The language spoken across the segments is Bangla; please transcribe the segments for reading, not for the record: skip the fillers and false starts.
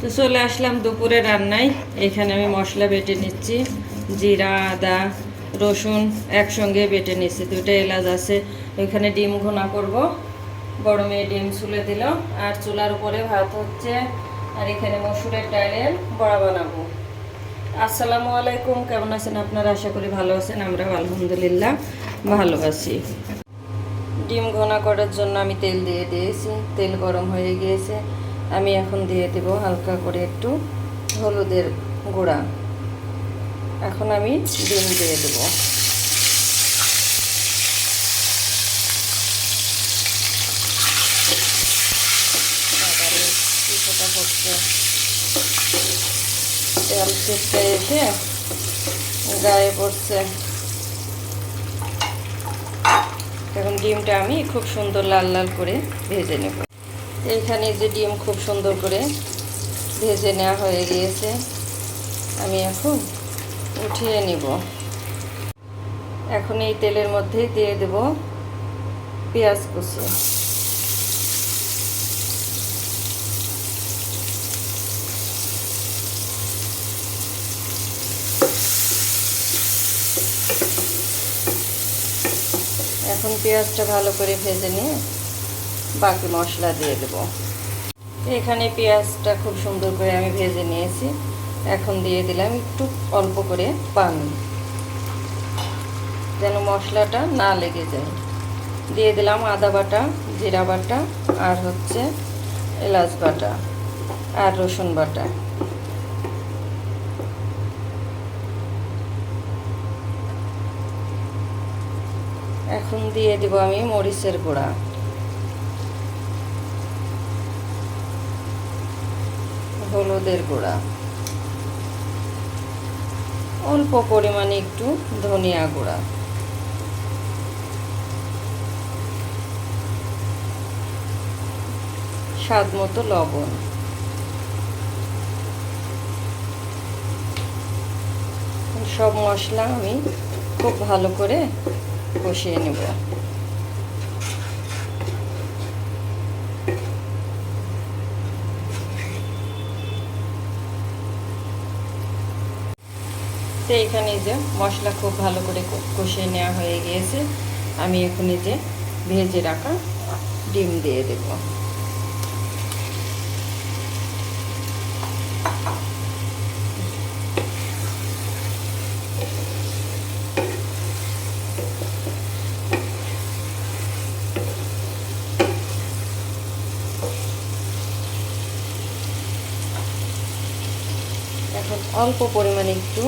তো চলে আসলাম দুপুরে রান্নায়। এখানে আমি মশলা বেটে নিচ্ছি, জিরা, আদা, রসুন একসঙ্গে বেটে নিচ্ছি, 2টা এলাচ আছে। এখানে ডিম ঘোনা করব, বড় মেয়ে ডিম ছুলে দিল, আর চুলার উপরে ভাত হচ্ছে, আর এখানে মসুরের ডালের বড়া বানাবো। আসসালামু আলাইকুম, কেমন আছেন আপনারা? আশা করি ভালো আছেন। আমরা আলহামদুলিল্লাহ ভালো আছি। ডিম ঘোনা করার জন্য আমি তেল দিয়ে দিয়েছি, তেল গরম হয়ে গিয়েছে। আমি এখন দিয়ে দেব হালকা করে একটু হলুদের গুঁড়া। এখন আমি ডিম দিয়ে দেব। পিঠাটা হচ্ছে, তেল ছিটকে এসে গায়ে পড়ছে। এখন ডিমটা আমি খুব সুন্দর লাল লাল করে ভেজে নেব। এইখানে যে ডিম খুব সুন্দর করে ভেজে নেওয়া হয়ে গিয়েছে, আমি এখন উঠিয়ে নিব। এখন এই তেলের মধ্যে দিয়ে দেব পেঁয়াজ কুচি। এখন পেঁয়াজটা ভালো করে ভেজে নিয়ে বাকি মশলা দিয়ে দেব। এখানে পেঁয়াজটা খুব সুন্দর করে আমি ভেজে নিয়েছি। এখন দিয়ে দিলাম একটু অল্প করে পানি, যেন মশলাটা না লেগে যায়। দিয়ে দিলাম আদা বাটা, জিরা বাটা, আর হচ্ছে এলাচ বাটা, আর রসুন বাটা। এখন দিয়ে দেব আমি মরিচের গুঁড়া, হলুদের গুঁড়া, অল্প পরিমাণে একটু ধনিয়া গুঁড়া, স্বাদ মতো লবণ। সব মশলা আমি খুব ভালো করে কষিয়ে নেব। তো এখানে যে মশলা খুব ভালো করে কষিয়ে নেওয়া হয়ে গিয়েছে, আমি এখন এই যে ভেজে রাখা ডিম দিয়ে দেব। এখন অল্প পরিমাণে একটু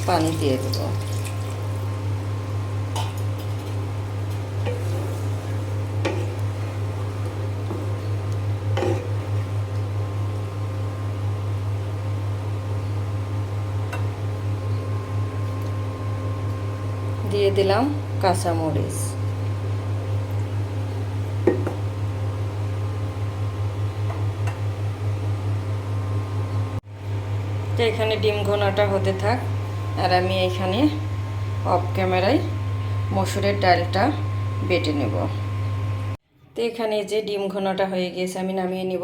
পানি দিয়ে দেব। দিয়ে দিলাম কাঁচামরিচ। তো এখানে ডিম ঘোনাটা হতে থাক, আর আমি এখানে অফ ক্যামেরায় মসুরের ডালটা বেটে নেব। তো এখানে যে ডিম ঘোনাটা হয়ে গিয়েছে, আমি নামিয়ে নিব।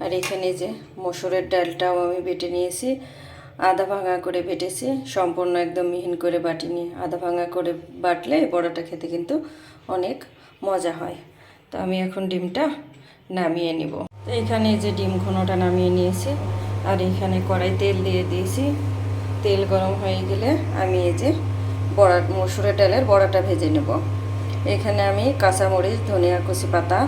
আর এখানে যে মসুরের ডালটাও আমি বেটে নিয়েছি, আধা ভাঙা করে বেটেছি, সম্পূর্ণ একদম মিহিন করে বাটিনি। আধা ভাঙা করে বাটলে বড়াটা খেতে কিন্তু অনেক মজা হয়। তো আমি এখন ডিমটা নামিয়ে নিব। তো এখানে যে ডিম ঘোনাটা নামিয়ে নিয়েছি, আর এখানে কড়াই তেল দিয়ে দিয়েছি। তেল গরম হয়ে গেলে আমি এই যে মসুরের ডালের বড়াটা ভেজে নেব। এখানে আমি কাঁচামরিচ, ধনিয়া কুচি পাতা,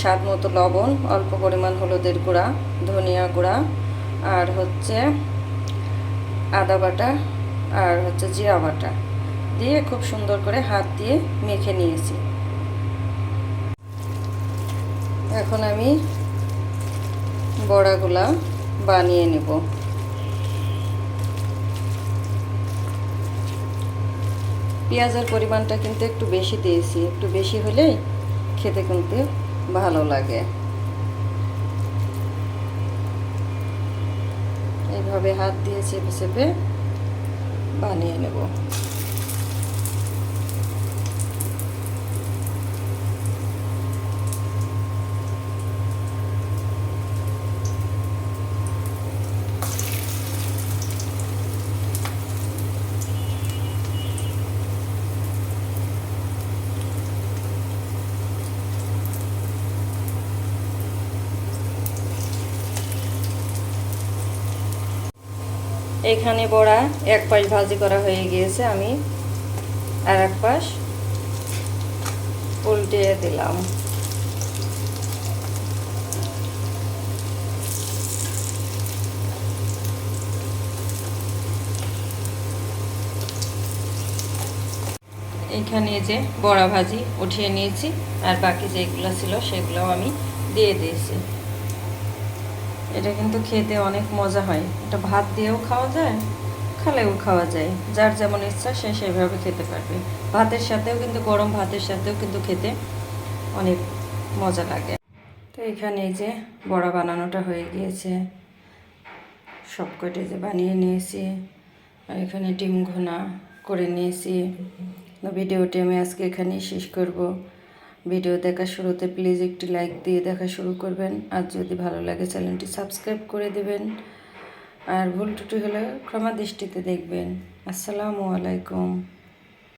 স্বাদ মতো লবণ, অল্প পরিমাণ হলুদের গুঁড়া, ধনিয়া গুঁড়া, আর হচ্ছে আদা বাটা, আর হচ্ছে জিরা বাটা দিয়ে খুব সুন্দর করে হাত দিয়ে মেখে নিয়েছি। এখন আমি বড়াগুলা বানিয়ে নেব। পেঁয়াজের পরিমাণটা কিন্তু একটু বেশি দিয়েছি, একটু বেশি হলেই খেতে কিন্তু ভালো লাগে। এইভাবে হাত দিয়ে চেপে চেপে বানিয়ে নেব। এখানে বড়া এক পাশ ভাজি করা হয়ে গিয়েছে, আমি আর এক পাশ উল্টে দিলাম। এখানে যে বড়া ভাজি উঠিয়ে নিয়েছি, আর বাকি যেগুলো ছিল সেগুলোও আমি দিয়ে দিয়েছি। এটা কিন্তু খেতে অনেক মজা হয়, এটা ভাত দিয়েও খাওয়া যায়, খালেও খাওয়া যায়, যার যেমন ইচ্ছা সে সেভাবে খেতে পারবে। ভাতের সাথেও কিন্তু, গরম ভাতের সাথেও কিন্তু খেতে অনেক মজা লাগে। তো এখানে এই যে বড়া বানানোটা হয়ে গিয়েছে, সব কটে যে বানিয়ে নিয়েছি, আর এখানে ডিম ঘোনা করে নিয়েছি। ভিডিওটি আমি আজকে এখানেই শেষ করব। ভিডিও দেখার শুরুতে প্লিজ একটি লাইক দিয়ে দেখা শুরু করবেন, আর যদি ভালো লাগে চ্যানেলটি সাবস্ক্রাইব করে দেবেন, আর ভুল ত্রুটি হলে ক্ষমা দৃষ্টিতে দেখবেন। আসসালামু আলাইকুম।